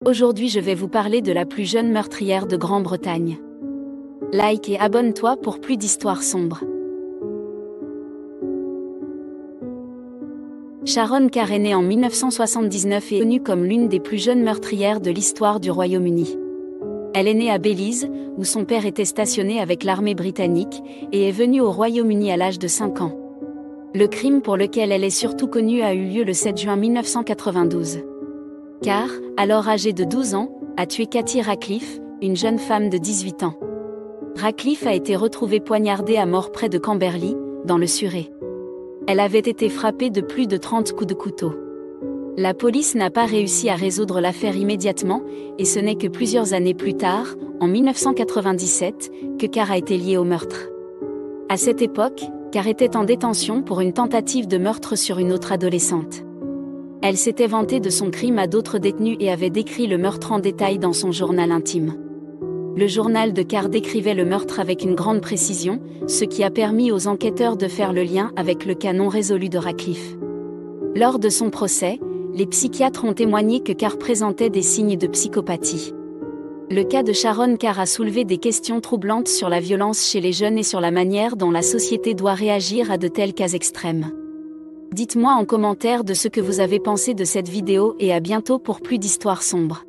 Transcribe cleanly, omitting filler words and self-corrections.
Aujourd'hui je vais vous parler de la plus jeune meurtrière de Grande-Bretagne. Like et abonne-toi pour plus d'histoires sombres. Sharon Carr est née en 1979 et est connue comme l'une des plus jeunes meurtrières de l'histoire du Royaume-Uni. Elle est née à Belize, où son père était stationné avec l'armée britannique, et est venue au Royaume-Uni à l'âge de 5 ans. Le crime pour lequel elle est surtout connue a eu lieu le 7 juin 1992. Carr, alors âgée de 12 ans, a tué Cathy Radcliffe, une jeune femme de 18 ans. Radcliffe a été retrouvée poignardée à mort près de Camberley, dans le Surrey. Elle avait été frappée de plus de 30 coups de couteau. La police n'a pas réussi à résoudre l'affaire immédiatement, et ce n'est que plusieurs années plus tard, en 1997, que Carr a été liée au meurtre. À cette époque, Carr était en détention pour une tentative de meurtre sur une autre adolescente. Elle s'était vantée de son crime à d'autres détenus et avait décrit le meurtre en détail dans son journal intime. Le journal de Carr décrivait le meurtre avec une grande précision, ce qui a permis aux enquêteurs de faire le lien avec le cas non résolu de Radcliffe. Lors de son procès, les psychiatres ont témoigné que Carr présentait des signes de psychopathie. Le cas de Sharon Carr a soulevé des questions troublantes sur la violence chez les jeunes et sur la manière dont la société doit réagir à de tels cas extrêmes. Dites-moi en commentaire de ce que vous avez pensé de cette vidéo et à bientôt pour plus d'histoires sombres.